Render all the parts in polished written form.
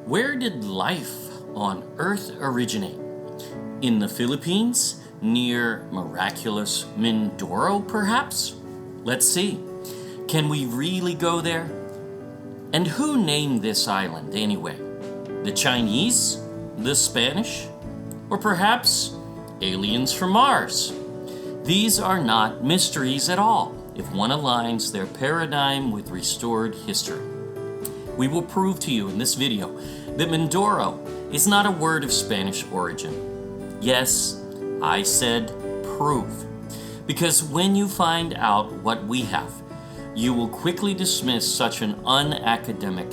Where did life on Earth originate? In the Philippines, near Miraculous Mindoro, perhaps? Let's see. Can we really go there? And who named this island anyway? The Chinese? The Spanish? Or perhaps aliens from Mars? These are not mysteries at all if one aligns their paradigm with restored history. We will prove to you in this video that Mindoro is not a word of Spanish origin. Yes, I said prove. Because when you find out what we have, you will quickly dismiss such an unacademic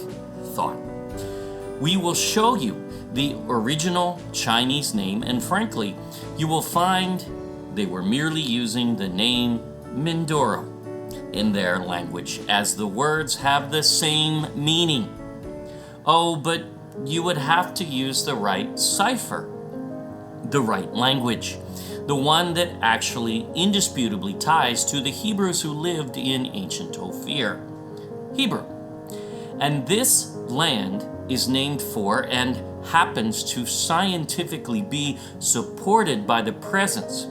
thought. We will show you the original Chinese name, and frankly, you will find they were merely using the name Mindoro in their language, as the words have the same meaning. Oh, but you would have to use the right cipher, the right language, the one that actually indisputably ties to the Hebrews who lived in ancient Ophir, Hebrew. And this land is named for and happens to scientifically be supported by the presence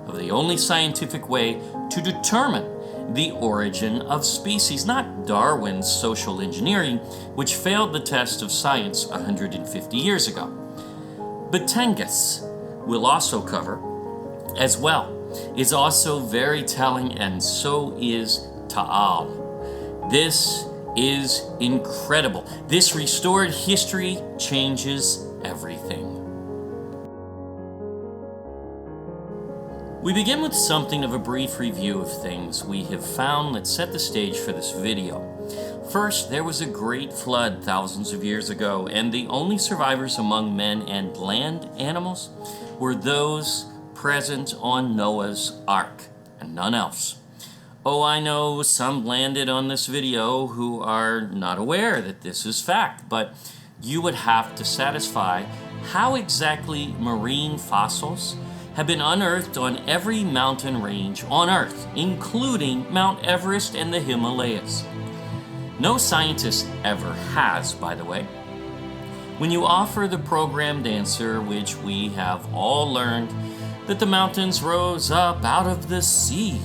of the only scientific way to determine the origin of species, not Darwin's social engineering, which failed the test of science 150 years ago. Batangas will also cover as well, is also very telling, and so is Ta'al. This is incredible. This restored history changes everything. We begin with something of a brief review of things we have found that set the stage for this video. First, there was a great flood thousands of years ago, and the only survivors among men and land animals were those present on Noah's Ark, and none else. Oh, I know some landed on this video who are not aware that this is fact, but you would have to satisfy how exactly marine fossils have been unearthed on every mountain range on Earth, including Mount Everest and the Himalayas. No scientist ever has, by the way. When you offer the programmed answer, which we have all learned, that the mountains rose up out of the sea,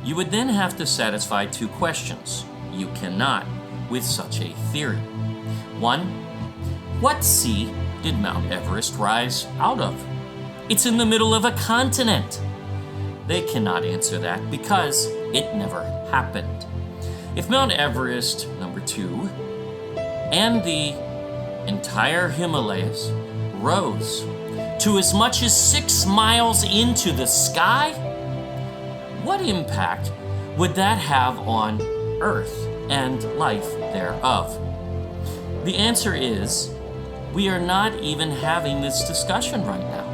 you would then have to satisfy two questions. You cannot with such a theory. One, what sea did Mount Everest rise out of? It's in the middle of a continent. They cannot answer that because it never happened. If Mount Everest, number two, and the entire Himalayas rose to as much as 6 miles into the sky, what impact would that have on Earth and life thereof? The answer is, we are not even having this discussion right now,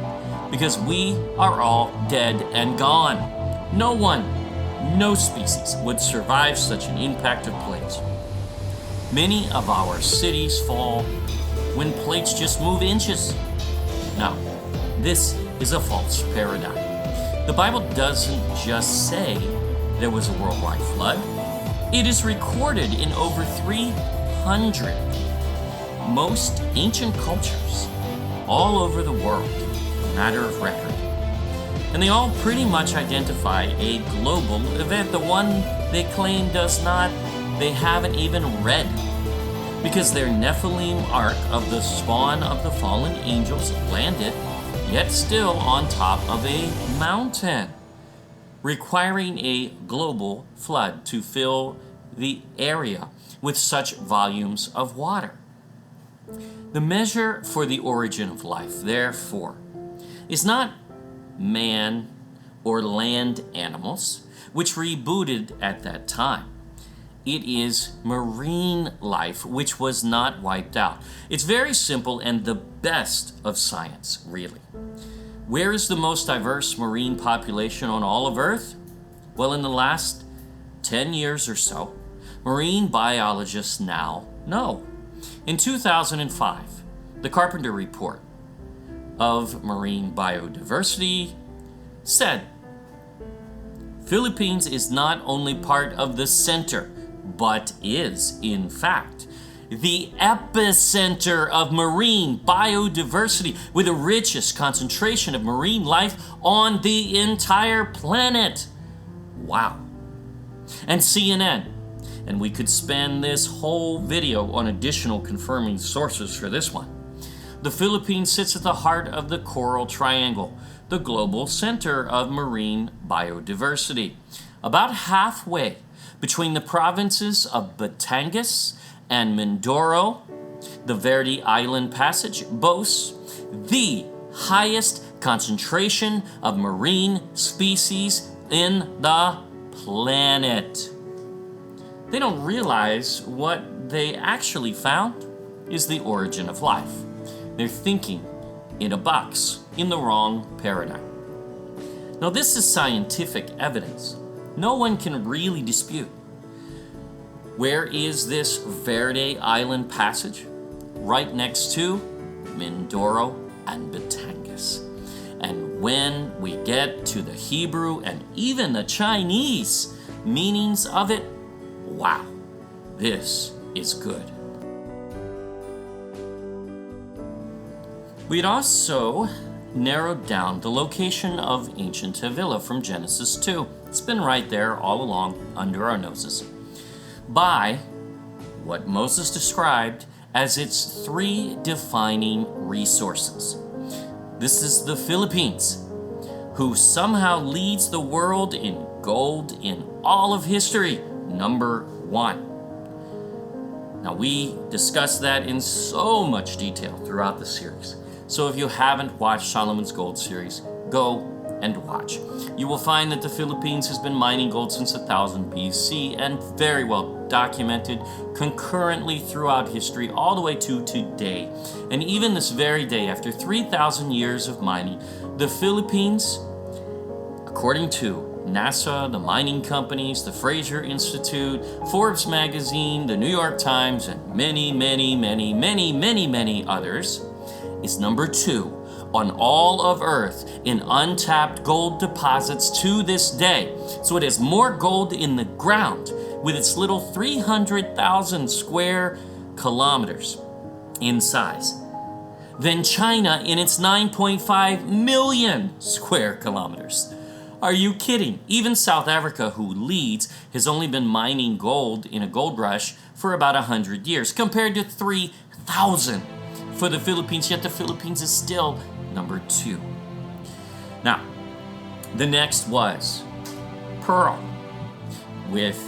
because we are all dead and gone. No one, no species would survive such an impact of plates. Many of our cities fall when plates just move inches. Now, this is a false paradigm. The Bible doesn't just say there was a worldwide flood. It is recorded in over 300 most ancient cultures all over the world, a matter of record. And they all pretty much identify a global event. The one they claim does not, they haven't even read, because their Nephilim ark of the spawn of the fallen angels landed, yet still on top of a mountain, requiring a global flood to fill the area with such volumes of water. The measure for the origin of life, therefore, is not man or land animals, which rebooted at that time. It is marine life, which was not wiped out. It's very simple and the best of science, really. Where is the most diverse marine population on all of Earth? Well, in the last 10 years or so, marine biologists now know. In 2005, the Carpenter Report of Marine Biodiversity said, Philippines is not only part of the center, but is, in fact, the epicenter of marine biodiversity with the richest concentration of marine life on the entire planet. Wow. And CNN. And we could spend this whole video on additional confirming sources for this one. The Philippines sits at the heart of the Coral Triangle, the global center of marine biodiversity. About halfway between the provinces of Batangas and Mindoro, the Verde Island Passage boasts the highest concentration of marine species in the planet. They don't realize what they actually found is the origin of life. They're thinking in a box, in the wrong paradigm. Now, this is scientific evidence. No one can really dispute. Where is this Verde Island Passage? Right next to Mindoro and Batangas. And when we get to the Hebrew and even the Chinese meanings of it, wow, this is good. We'd also narrowed down the location of ancient Havilah from Genesis 2. It's been right there all along under our noses. By what Moses described as its three defining resources. This is the Philippines, who somehow leads the world in gold in all of history, number one. Now, we discussed that in so much detail throughout the series. So if you haven't watched Solomon's Gold series, go and watch. You will find that the Philippines has been mining gold since 1000 BC and very well documented concurrently throughout history all the way to today. And even this very day, after 3,000 years of mining, the Philippines, according to NASA, the mining companies, the Fraser Institute, Forbes magazine, the New York Times, and many others, is number 2 on all of Earth in untapped gold deposits to this day. So it has more gold in the ground with its little 300,000 square kilometers in size than China in its 9.5 million square kilometers. Are you kidding? Even South Africa, who leads, has only been mining gold in a gold rush for about 100 years, compared to 3,000 for the Philippines, yet the Philippines is still number 2. Now, the next was pearl, with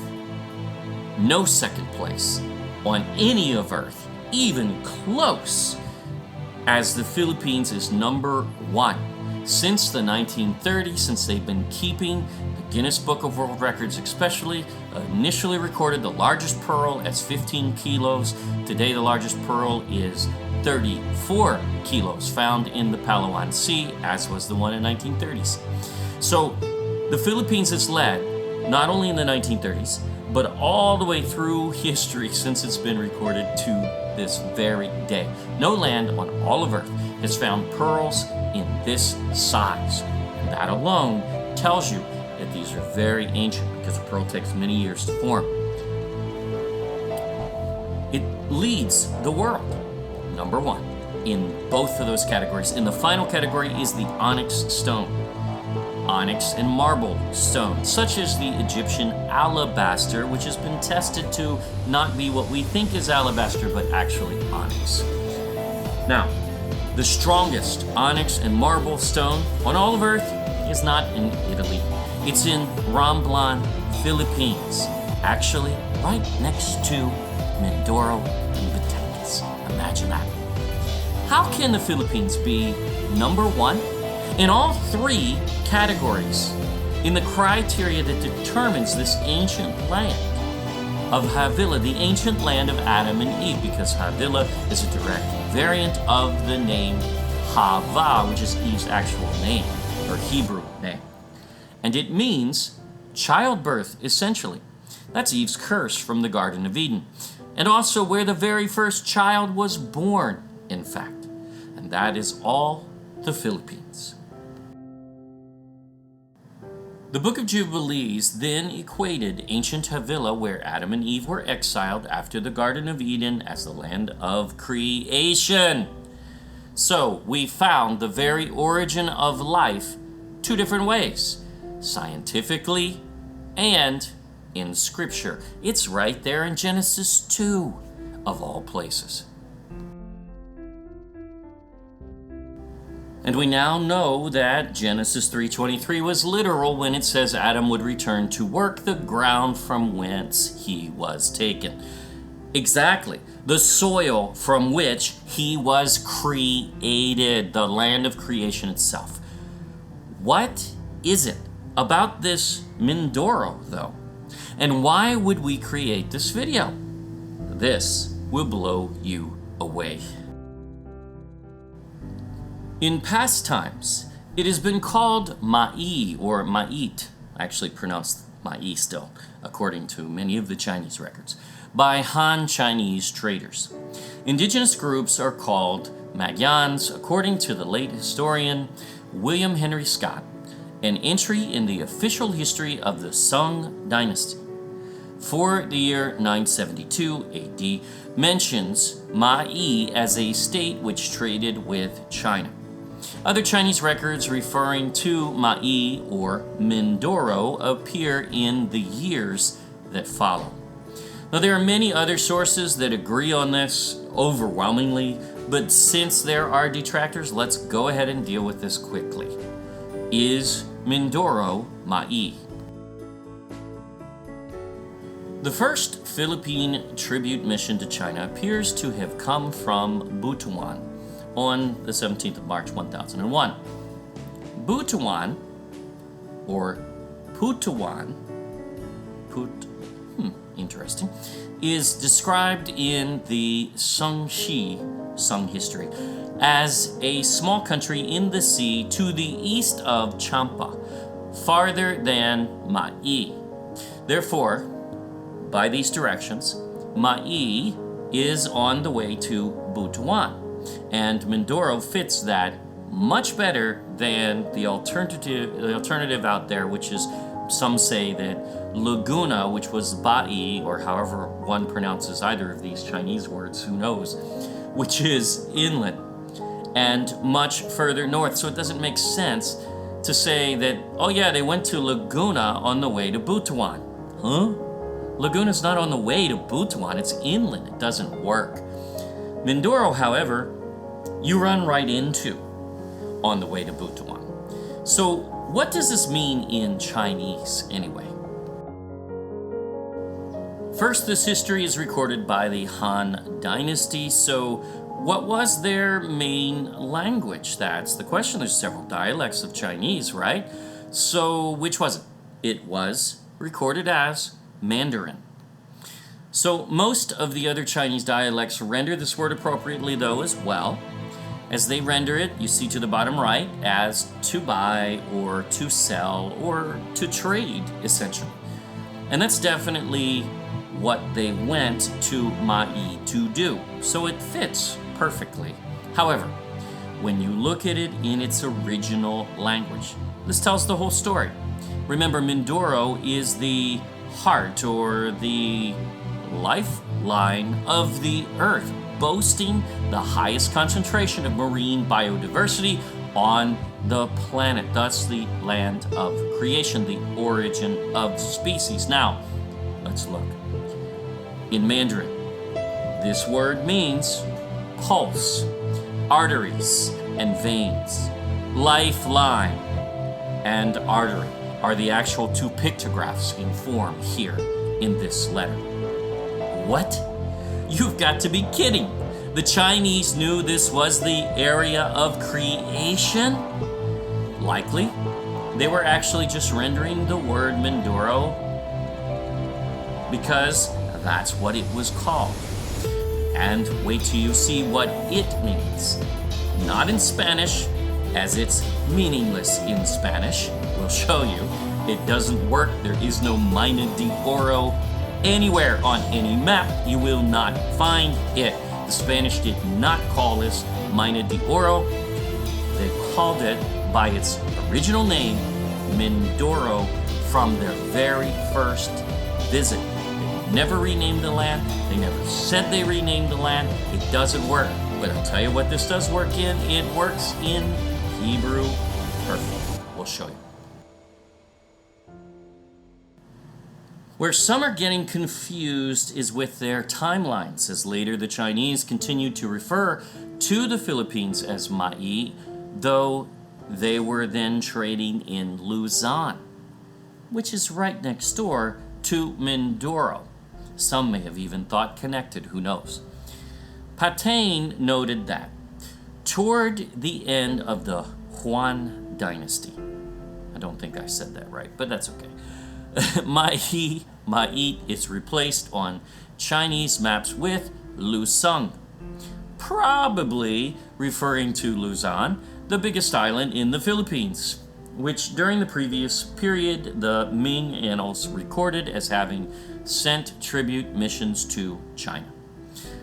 no second place on any of Earth, even close, as the Philippines is number 1. Since the 1930s, since they've been keeping the Guinness Book of World Records, especially, initially recorded the largest pearl as 15 kilos. Today, the largest pearl is 34 kilos, found in the Palawan Sea, as was the one in 1930s. So, the Philippines has led, not only in the 1930s, but all the way through history since it's been recorded to this very day. No land on all of Earth has found pearls in this size. And that alone tells you that these are very ancient, because a pearl takes many years to form. It leads the world, number 1, in both of those categories. And the final category is the onyx stone. Onyx and marble stone, such as the Egyptian alabaster, which has been tested to not be what we think is alabaster, but actually onyx. Now, the strongest onyx and marble stone on all of Earth is not in Italy. It's in Romblon, Philippines. Actually, right next to Mindoro and Batangas. Imagine that. How can the Philippines be number 1 in all 3 categories in the criteria that determines this ancient land of Havilah, the ancient land of Adam and Eve, because Havilah is a direct variant of the name Hava, which is Eve's actual name, or Hebrew name. And it means childbirth, essentially. That's Eve's curse from the Garden of Eden. And also where the very first child was born, in fact. And that is all the Philippines. The Book of Jubilees then equated ancient Havilah, where Adam and Eve were exiled after the Garden of Eden, as the land of creation. So we found the very origin of life two different ways, scientifically and in Scripture. It's right there in Genesis 2, of all places. And we now know that Genesis 3:23 was literal when it says Adam would return to work the ground from whence he was taken. Exactly. The soil from which he was created, the land of creation itself. What is it about this Mindoro, though? And why would we create this video? This will blow you away. In past times, it has been called Ma'i or Ma'it, actually pronounced Ma'i still, according to many of the Chinese records, by Han Chinese traders. Indigenous groups are called Magyans, according to the late historian William Henry Scott, an entry in the official history of the Sung Dynasty for the year 972 AD mentions Ma'i as a state which traded with China. Other Chinese records referring to Ma'i or Mindoro appear in the years that follow. Now, there are many other sources that agree on this overwhelmingly, but since there are detractors, let's go ahead and deal with this quickly. Is Mindoro Ma'i? The first Philippine tribute mission to China appears to have come from Butuan on the 17th of March 1001. Butuan, or Putuan, interesting, is described in the Sungshi Sung history as a small country in the sea to the east of Champa, farther than Ma'i. Therefore, by these directions, Ma'i is on the way to Butuan, and Mindoro fits that much better than the alternative out there, which is, some say that Laguna, which was Ba'i, or however one pronounces either of these Chinese words, who knows, which is inland and much further north. So it doesn't make sense to say that, oh yeah, they went to Laguna on the way to Butuan. Huh? Laguna's not on the way to Butuan, it's inland. It doesn't work. Mindoro, however, you run right into on the way to Butuan. So what does this mean in Chinese anyway? First, this history is recorded by the Han Dynasty, so what was their main language? That's the question. There's several dialects of Chinese, right? So which was it? It was recorded as Mandarin. So most of the other Chinese dialects render this word appropriately, though, as well. As they render it, you see to the bottom right, as to buy or to sell or to trade, essentially. And that's definitely what they went to Ma'i to do. So it fits perfectly. However, when you look at it in its original language, this tells the whole story. Remember, Mindoro is the heart or the lifeline of the earth, boasting the highest concentration of marine biodiversity on the planet, thus the land of creation, the origin of species. Now, let's look. In Mandarin, this word means pulse, arteries, and veins. Lifeline and artery are the actual two pictographs in form here in this letter. What? You've got to be kidding! The Chinese knew this was the area of creation? Likely, they were actually just rendering the word Mindoro because that's what it was called. And wait till you see what it means. Not in Spanish, as it's meaningless in Spanish. We'll show you. It doesn't work. There is no Mina de Oro anywhere on any map. You will not find it. The Spanish did not call this Mina de Oro. They called it by its original name, Mindoro from their very first visit. They never renamed the land. They never said they renamed the land. It doesn't work. But I'll tell you what this does work in. It works in Hebrew perfectly. We'll show you. Where some are getting confused is with their timelines, as later the Chinese continued to refer to the Philippines as Mai, though they were then trading in Luzon, which is right next door to Mindoro. Some may have even thought connected, who knows. Patain noted that toward the end of the Huan dynasty, I don't think I said that right, but that's okay, Ma'it is replaced on Chinese maps with Lusung, probably referring to Luzon, the biggest island in the Philippines, which during the previous period the Ming annals recorded as having sent tribute missions to China.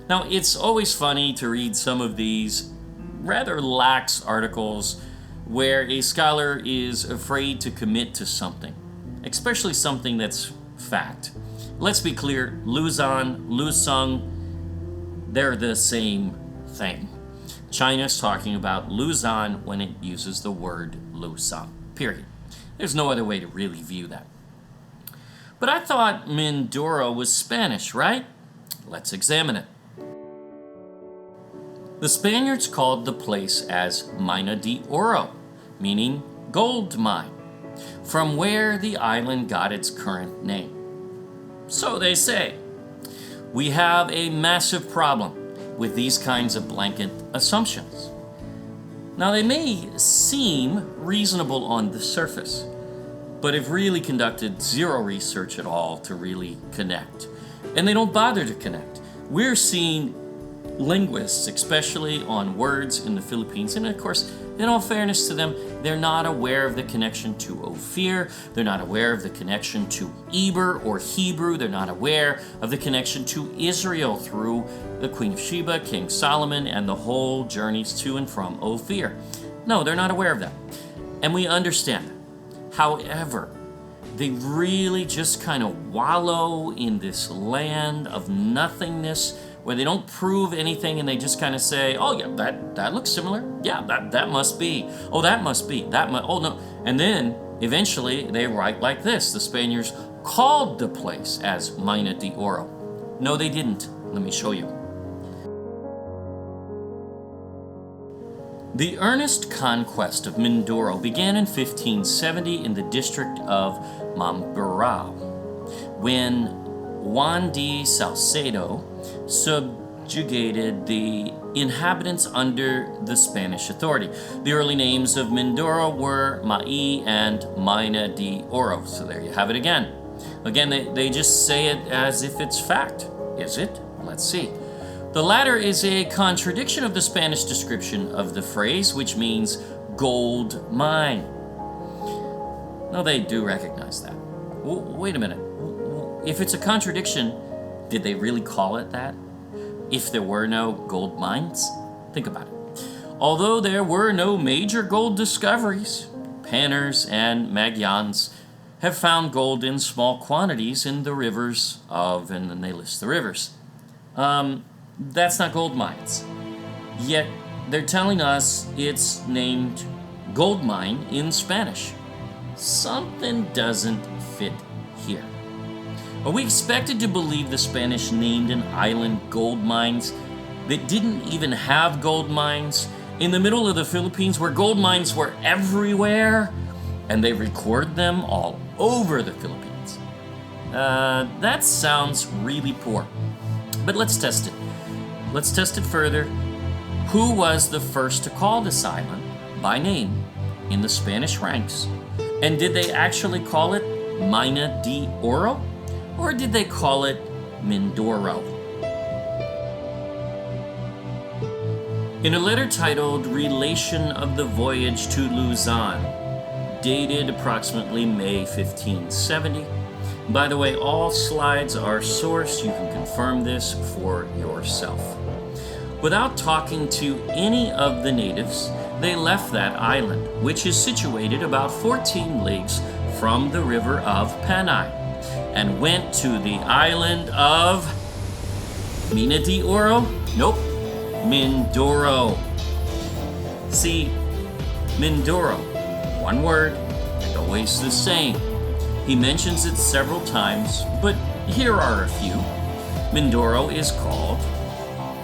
Now, it's always funny to read some of these rather lax articles where a scholar is afraid to commit to something, especially something that's fact. Let's be clear, Luzon, Lusung, they're the same thing. China's talking about Luzon when it uses the word Lusung, period. There's no other way to really view that. But I thought Mindoro was Spanish, right? Let's examine it. The Spaniards called the place as Mina de Oro, meaning gold mine, from where the island got its current name. So they say. We have a massive problem with these kinds of blanket assumptions. Now, they may seem reasonable on the surface, but have really conducted zero research at all to really connect. And they don't bother to connect. We're seeing linguists, especially on words in the Philippines, and of course, in all fairness to them, they're not aware of the connection to Ophir, they're not aware of the connection to Eber or Hebrew, they're not aware of the connection to Israel through the Queen of Sheba, King Solomon, and the whole journeys to and from Ophir. No, they're not aware of that. And we understand that. However, they really just kind of wallow in this land of nothingness where they don't prove anything and they just kind of say, oh yeah, that looks similar. Yeah, that must be. Oh, that must be. Oh no. And then eventually they write like this. The Spaniards called the place as Mina de Oro. No, they didn't. Let me show you. The earnest conquest of Mindoro began in 1570 in the district of Mamburao, when Juan de Salcedo subjugated the inhabitants under the Spanish authority. The early names of Mindoro were Mai and Mina de Oro. So there you have it again. Again, they just say it as if it's fact. Is it? Let's see. The latter is a contradiction of the Spanish description of the phrase, which means gold mine. No, they do recognize that. Wait a minute. If it's a contradiction, did they really call it that? If there were no gold mines? Think about it. Although there were no major gold discoveries, Panners and Magyans have found gold in small quantities in the rivers of, and then they list the rivers. That's not gold mines. Yet they're telling us it's named gold mine in Spanish. Something doesn't fit here. Are we expected to believe the Spanish named an island gold mines that didn't even have gold mines in the middle of the Philippines where gold mines were everywhere and they record them all over the Philippines? That sounds really poor. But let's test it. Let's test it further. Who was the first to call this island by name in the Spanish ranks? And did they actually call it Mina de Oro? Or did they call it Mindoro? In a letter titled Relation of the Voyage to Luzon, dated approximately May 1570. By the way, all slides are sourced. You can confirm this for yourself. Without talking to any of the natives, they left that island, which is situated about 14 leagues from the river of Panay and went to the island of Mina de Oro? Nope, Mindoro. See, Mindoro, one word, and always the same. He mentions it several times, but here are a few. Mindoro is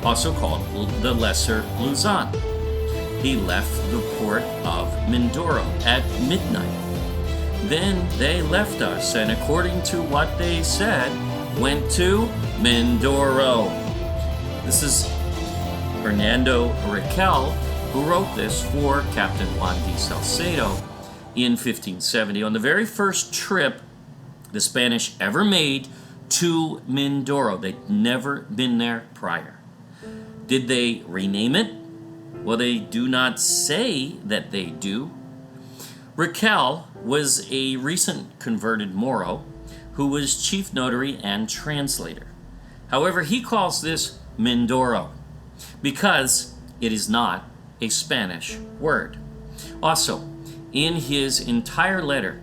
also called the Lesser Luzon. He left the port of Mindoro at midnight. Then they left us, and according to what they said, went to Mindoro. This is Hernando Raquel, who wrote this for Captain Juan de Salcedo in 1570 on the very first trip the Spanish ever made to Mindoro. They'd never been there prior. Did they rename it? Well, they do not say that they do. Raquel was a recent converted Moro who was chief notary and translator. However, he calls this Mindoro because it is not a Spanish word. Also, in his entire letter,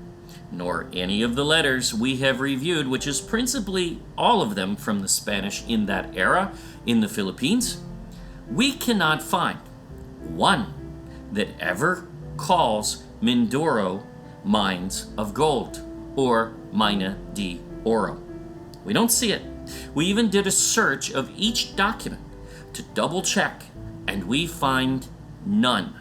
nor any of the letters we have reviewed, which is principally all of them from the Spanish in that era in the Philippines, we cannot find one that ever calls Mindoro mines of gold or mina de oro. We don't see it. We even did a search of each document to double check, and we find none.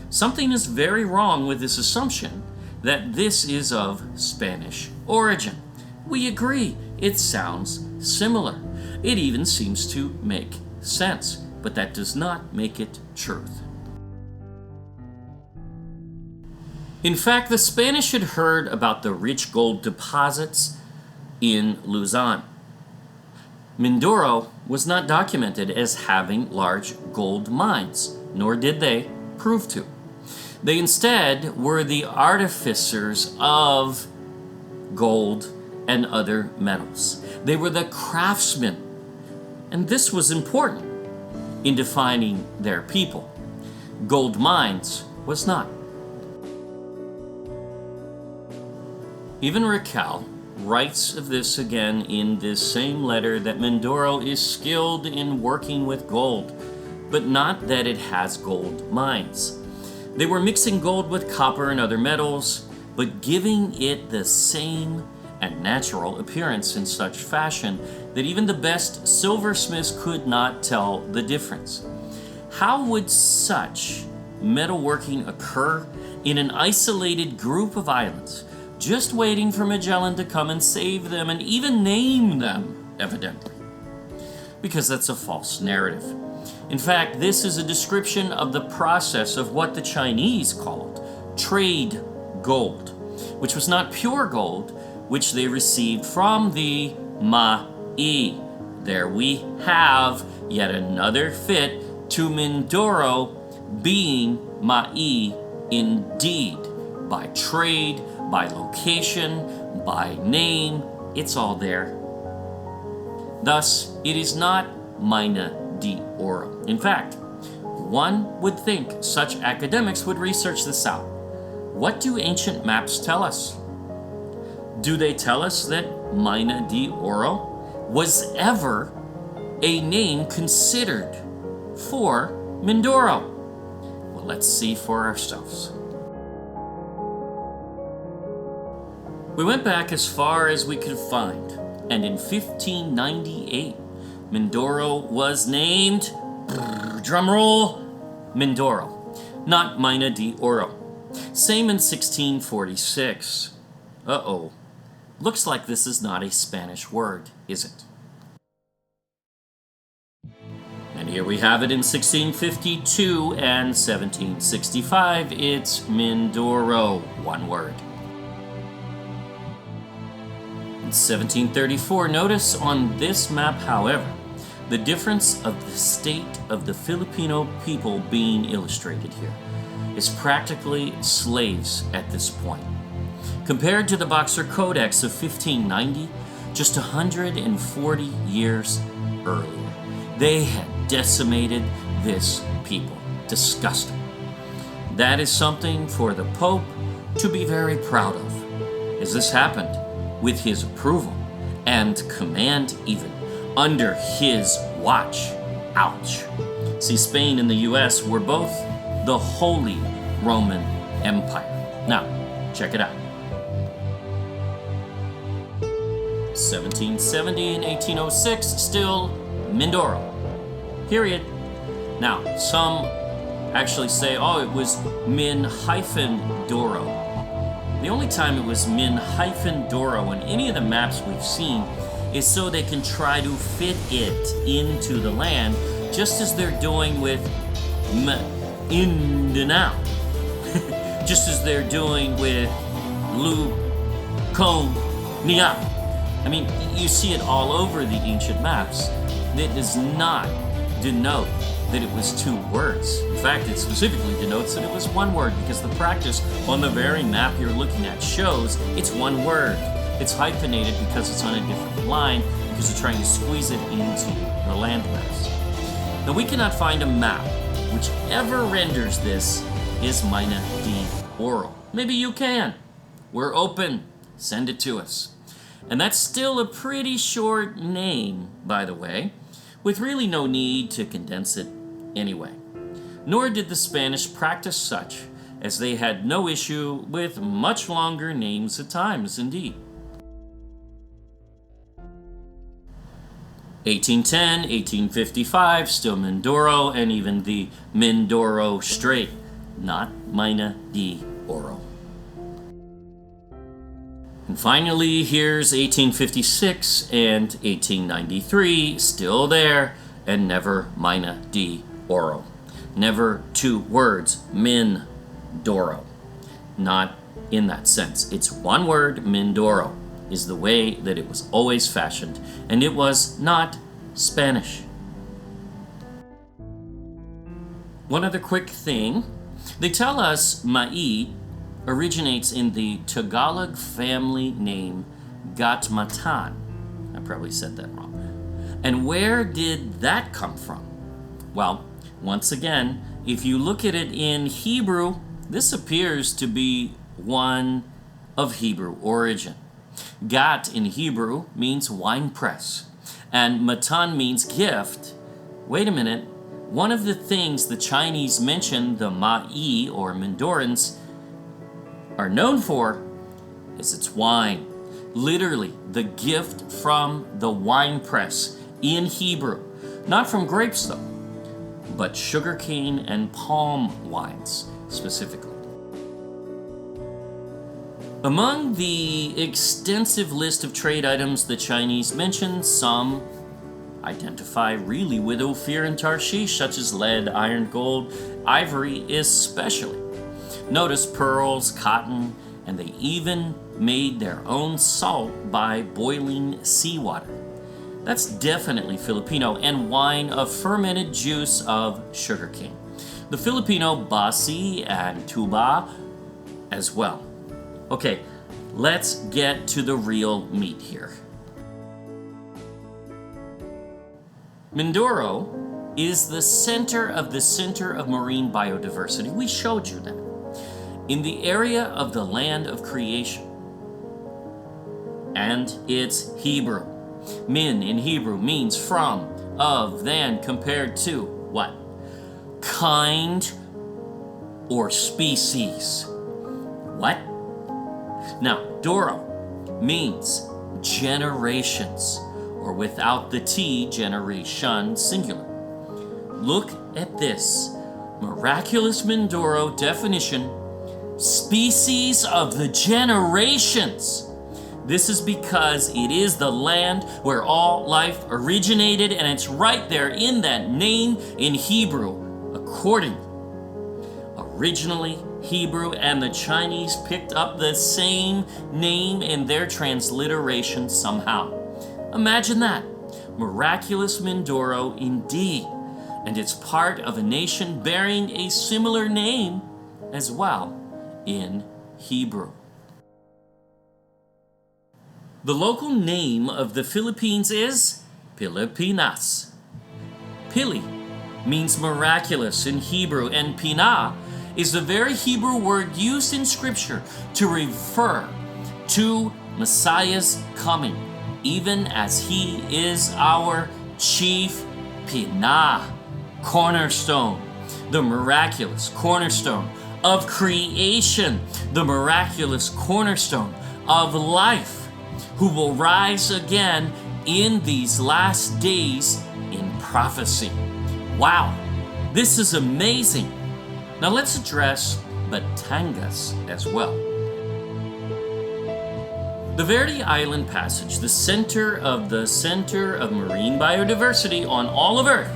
Something is very wrong with this assumption that this is of Spanish origin. We agree, it sounds similar. It even seems to make sense, but that does not make it truth. In fact, the Spanish had heard about the rich gold deposits in Luzon. Mindoro was not documented as having large gold mines, nor did they prove to. They instead were the artificers of gold and other metals. They were the craftsmen, and this was important in defining their people. Gold mines was not. Even Raquel writes of this again in this same letter, that Mindoro is skilled in working with gold, but not that it has gold mines. They were mixing gold with copper and other metals, but giving it the same and natural appearance in such fashion that even the best silversmiths could not tell the difference. How would such metalworking occur in an isolated group of islands, just waiting for Magellan to come and save them and even name them, evidently? Because that's a false narrative. In fact, this is a description of the process of what the Chinese called trade gold, which was not pure gold, which they received from the Ma'i. There we have yet another fit to Mindoro being Ma'i indeed, by trade, by location, by name, it's all there. Thus, it is not mina de oro. In fact, one would think such academics would research this out. What do ancient maps tell us? Do they tell us that mina de oro was ever a name considered for Mindoro? Well, let's see for ourselves. We went back as far as we could find, and in 1598, Mindoro was named, drumroll, Mindoro, not mina de oro. Same in 1646. Uh-oh. Looks like this is not a Spanish word, is it? And here we have it in 1652 and 1765. It's Mindoro, one word. In 1734, notice on this map, however, the difference of the state of the Filipino people being illustrated here is practically slaves at this point. Compared to the Boxer Codex of 1590, just 140 years earlier, they had decimated this people. Disgusting. That is something for the Pope to be very proud of. as this happened with his approval and command even, under his watch. Ouch. See, Spain and the US were both the Holy Roman Empire. Now, check it out. 1770 and 1806, still Mindoro. Period. Now, some actually say, oh, it was Min-Doro. The only time it was Min-Doro on any of the maps we've seen is so they can try to fit it into the land, just as they're doing with Mindanao. Just as they're doing with Colonial. I mean, you see it all over the ancient maps. It does not denote that it was two words. In fact, it specifically denotes that it was one word, because the practice on the very map you're looking at shows it's one word. It's hyphenated because it's on a different line, because they're trying to squeeze it into the landmass. Now, we cannot find a map whichever renders this is Mina D oral. Maybe you can. We're open. Send it to us. And that's still a pretty short name, by the way, with really no need to condense it anyway. Nor did the Spanish practice such, as they had no issue with much longer names at times, indeed. 1810, 1855, still Mindoro, and even the Mindoro Strait, not Mina D Oro. And finally, here's 1856 and 1893, still there, and never Mina D Oro. Never two words, Mindoro. Not in that sense. It's one word, Mindoro, is the way that it was always fashioned, and it was not Spanish. One other quick thing, they tell us Ma'i originates in the Tagalog family name Gatmatan. I probably said that wrong. And where did that come from? Well, once again, if you look at it in Hebrew, this appears to be one of Hebrew origin. Gat in Hebrew means wine press, and matan means gift. Wait a minute. One of the things the Chinese mention the Ma'i, or Mindorans, are known for is its wine. Literally, the gift from the wine press in Hebrew. Not from grapes, though, but sugarcane and palm wines, specifically. Among the extensive list of trade items the Chinese mention, some identify really with Ophir and Tarshish, such as lead, iron, gold, ivory especially. Notice pearls, cotton, and they even made their own salt by boiling seawater. That's definitely Filipino, and wine of fermented juice of sugarcane. The Filipino basi and tuba as well. Okay, let's get to the real meat here. Mindoro is the center of marine biodiversity. We showed you that. In the area of the land of creation. And it's Hebrew. Min in Hebrew means from, of, than, compared to what? Kind or species. What? Now, Doro means generations, or without the T, generation, singular. Look at this. Miraculous Mindoro definition, species of the generations. This is because it is the land where all life originated, and it's right there in that name in Hebrew, accordingly. Originally Hebrew, and the Chinese picked up the same name in their transliteration somehow. Imagine that. Miraculous Mindoro indeed. And it's part of a nation bearing a similar name as well in Hebrew. The local name of the Philippines is Pilipinas. Pili means miraculous in Hebrew, and Pina is the very Hebrew word used in Scripture to refer to Messiah's coming, even as he is our chief pinah, cornerstone, the miraculous cornerstone of creation, the miraculous cornerstone of life, who will rise again in these last days in prophecy. Wow, this is amazing. Now let's address Batangas as well. The Verde Island Passage, the center of marine biodiversity on all of Earth,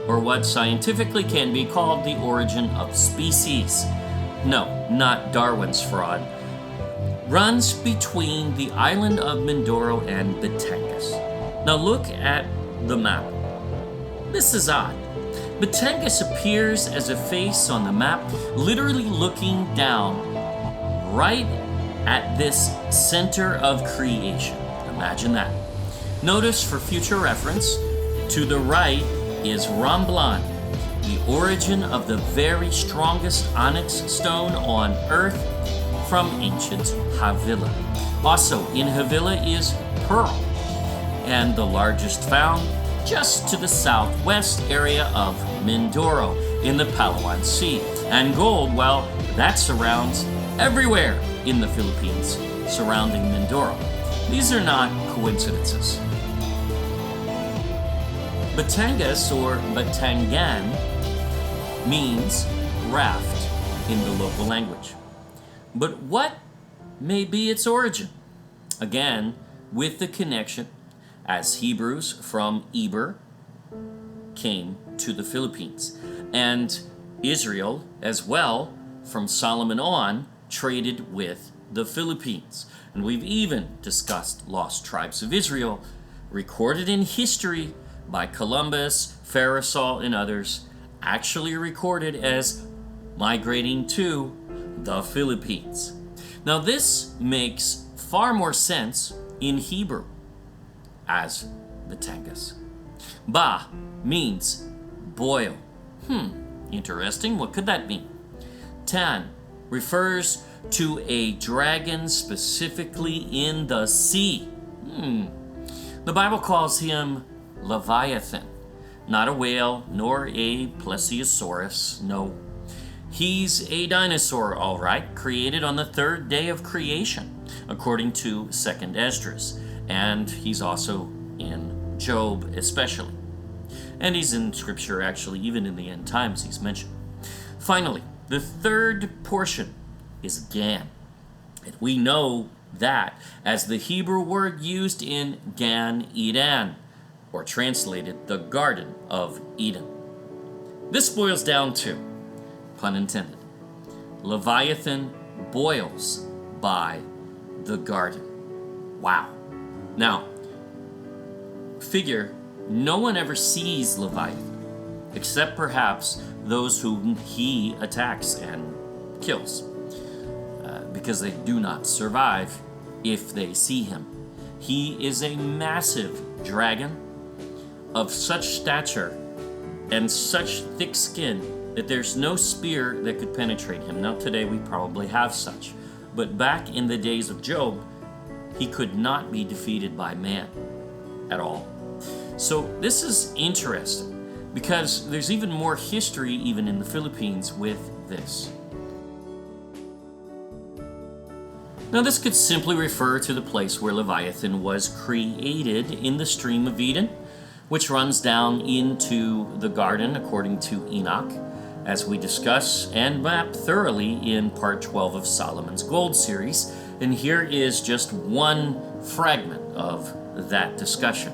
or what scientifically can be called the origin of species. No, not Darwin's fraud. Runs between the island of Mindoro and Batangas. Now look at the map. This is odd. Batangas appears as a face on the map, literally looking down right at this center of creation. Imagine that. Notice, for future reference, to the right is Ramblan, the origin of the very strongest onyx stone on earth from ancient Havilah. Also in Havilah is pearl, and the largest found just to the southwest area of Mindoro in the Palawan Sea. And gold, well, that surrounds everywhere in the Philippines surrounding Mindoro. These are not coincidences. Batangas, or Batangan, means raft in the local language. But what may be its origin? Again, with the connection, as Hebrews from Eber came to the Philippines, and Israel as well from Solomon on traded with the Philippines. And we've even discussed lost tribes of Israel recorded in history by Columbus, Pharisal, and others, actually recorded as migrating to the Philippines. Now this makes far more sense in Hebrew as Batangas. Ba means boil. Interesting. What could that mean? Tan refers to a dragon specifically in the sea. The Bible calls him Leviathan, not a whale nor a plesiosaurus. No, he's a dinosaur, all right, created on the third day of creation, according to 2nd Esdras, and he's also in Job especially. And he's in Scripture, actually, even in the end times he's mentioned. Finally, the third portion is Gan. And we know that as the Hebrew word used in Gan Eden, or translated the Garden of Eden. This boils down to, pun intended, Leviathan boils by the garden. Wow. Now, figure no one ever sees Leviathan, except perhaps those whom he attacks and kills, because they do not survive if they see him. He is a massive dragon of such stature and such thick skin that there's no spear that could penetrate him. Now today we probably have such, but back in the days of Job, he could not be defeated by man at all. So this is interesting because there's even more history even in the Philippines with this. Now this could simply refer to the place where Leviathan was created in the stream of Eden, which runs down into the garden according to Enoch, as we discuss and map thoroughly in part 12 of Solomon's Gold series. And here is just one fragment of that discussion.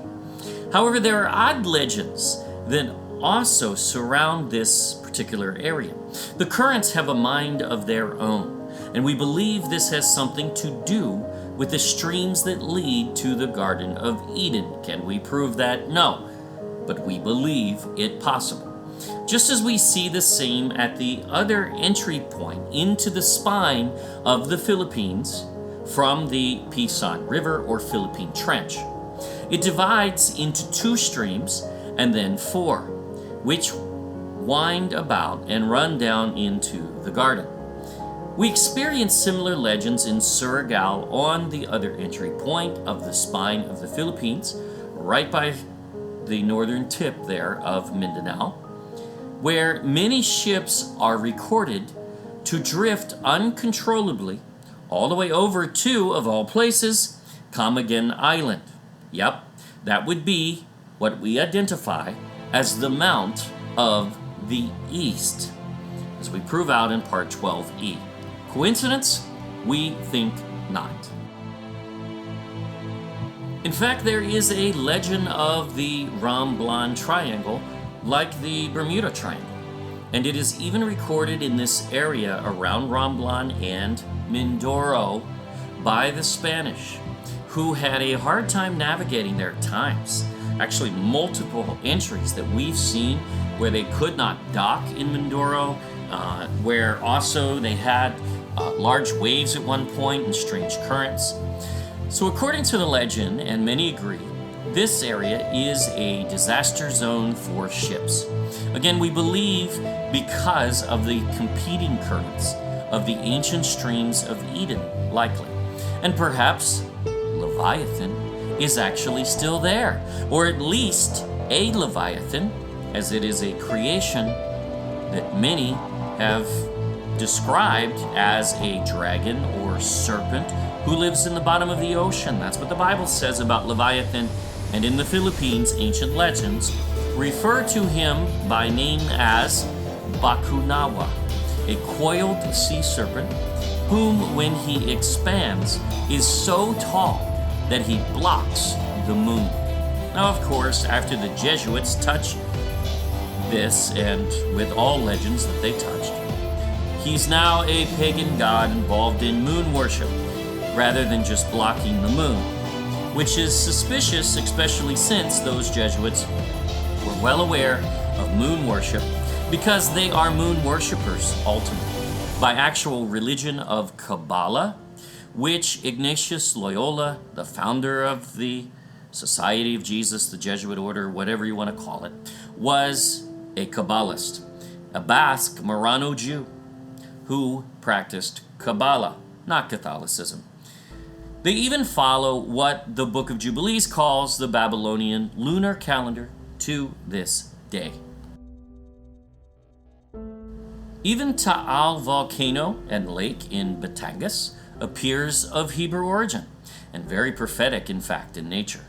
However, there are odd legends that also surround this particular area. The currents have a mind of their own, and we believe this has something to do with the streams that lead to the Garden of Eden. Can we prove that? No, but we believe it possible. Just as we see the same at the other entry point into the spine of the Philippines from the Pisan River or Philippine Trench. It divides into 2 streams and then 4, which wind about and run down into the garden. We experience similar legends in Surigao on the other entry point of the spine of the Philippines, right by the northern tip there of Mindanao, where many ships are recorded to drift uncontrollably all the way over to, of all places, Camiguin Island. Yep, that would be what we identify as the Mount of the East, as we prove out in part 12e. Coincidence? We think not. In fact, there is a legend of the Ramblan Triangle, like the Bermuda Triangle, and it is even recorded in this area around Ramblan and Mindoro by the Spanish, who had a hard time navigating their times. Actually, multiple entries that we've seen where they could not dock in Mindoro, where also they had large waves at one point and strange currents. So according to the legend, and many agree, this area is a disaster zone for ships. Again, we believe because of the competing currents of the ancient streams of Eden, likely. And perhaps Leviathan is actually still there, or at least a Leviathan, as it is a creation that many have described as a dragon or serpent who lives in the bottom of the ocean. That's what the Bible says about Leviathan, and in the Philippines, ancient legends refer to him by name as Bakunawa, a coiled sea serpent whom, when he expands, is so tall that he blocks the moon. Now, of course, after the Jesuits touched this, and with all legends that they touched, he's now a pagan god involved in moon worship, rather than just blocking the moon, which is suspicious, especially since those Jesuits were well aware of moon worship, because they are moon worshippers, ultimately, by actual religion of Kabbalah, which Ignatius Loyola, the founder of the Society of Jesus, the Jesuit order, whatever you want to call it, was a Kabbalist, a Basque Marrano Jew who practiced Kabbalah, not Catholicism. They even follow what the Book of Jubilees calls the Babylonian lunar calendar to this day. Even Ta'al volcano and lake in Batangas appears of Hebrew origin, and very prophetic, in fact, in nature.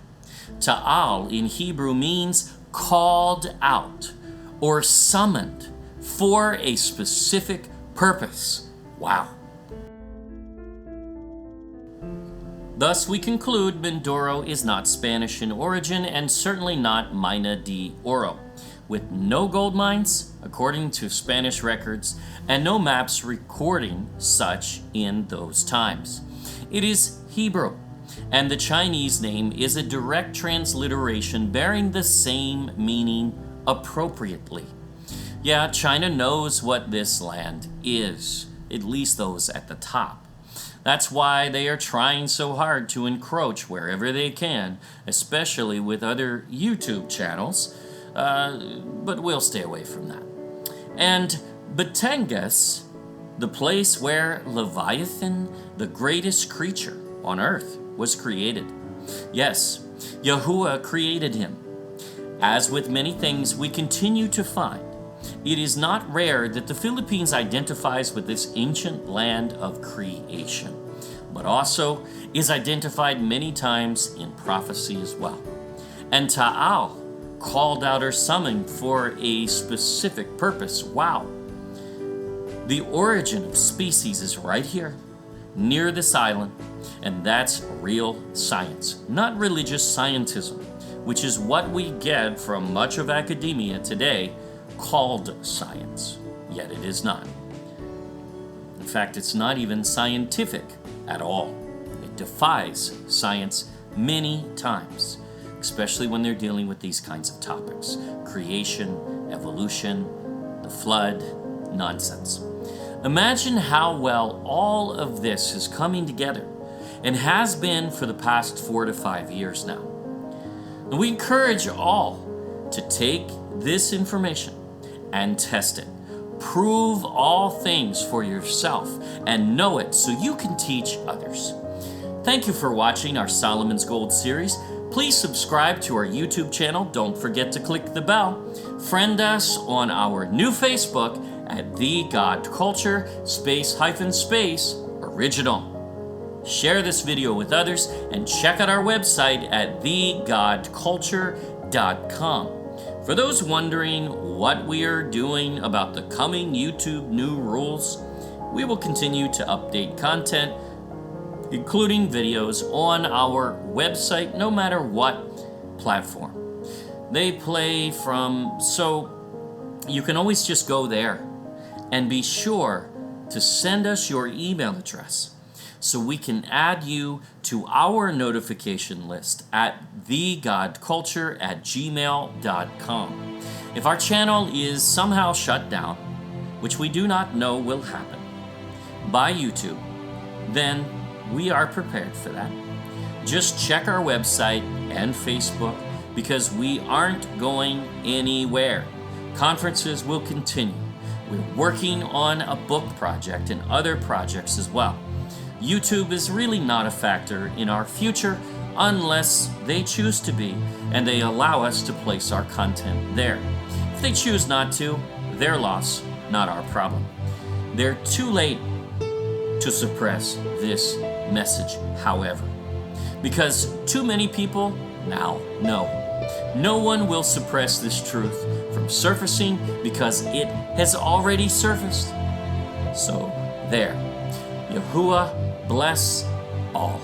Ta'al in Hebrew means called out or summoned for a specific purpose. Wow. Thus, we conclude Mindoro is not Spanish in origin and certainly not Mina de Oro, with no gold mines, according to Spanish records, and no maps recording such in those times. It is Hebrew, and the Chinese name is a direct transliteration bearing the same meaning appropriately. Yeah, China knows what this land is, at least those at the top. That's why they are trying so hard to encroach wherever they can, especially with other YouTube channels, but we'll stay away from that. And Batangas, the place where Leviathan, the greatest creature on earth, was created. Yes, Yahuwah created him. As with many things we continue to find, it is not rare that the Philippines identifies with this ancient land of creation, but also is identified many times in prophecy as well. And Ta'al, called out or summoned for a specific purpose. Wow. The origin of species is right here, near this island, and that's real science, not religious scientism, which is what we get from much of academia today, called science, yet it is not. In fact, it's not even scientific at all. It defies science many times, especially when they're dealing with these kinds of topics: creation, evolution, the flood, nonsense. Imagine how well all of this is coming together, and has been for the past 4 to 5 years now. And we encourage all to take this information and test it. Prove all things for yourself and know it so you can teach others. Thank you for watching our Solomon's Gold series. Please subscribe to our YouTube channel. Don't forget to click the bell. Friend us on our new Facebook at The God Culture _space original. Share this video with others and check out our website at thegodculture.com. For those wondering what we are doing about the coming YouTube new rules, we will continue to update content, including videos on our website, no matter what platform they play from. So you can always just go there and be sure to send us your email address so we can add you to our notification list at thegodculture@gmail.com. If our channel is somehow shut down, which we do not know will happen, by YouTube, then we are prepared for that. Just check our website and Facebook because we aren't going anywhere. Conferences will continue. We're working on a book project and other projects as well. YouTube is really not a factor in our future unless they choose to be and they allow us to place our content there. If they choose not to, their loss, not our problem. They're too late to suppress this message, however, because too many people now know. No one will suppress this truth from surfacing because it has already surfaced. So there. Yahuwah bless all.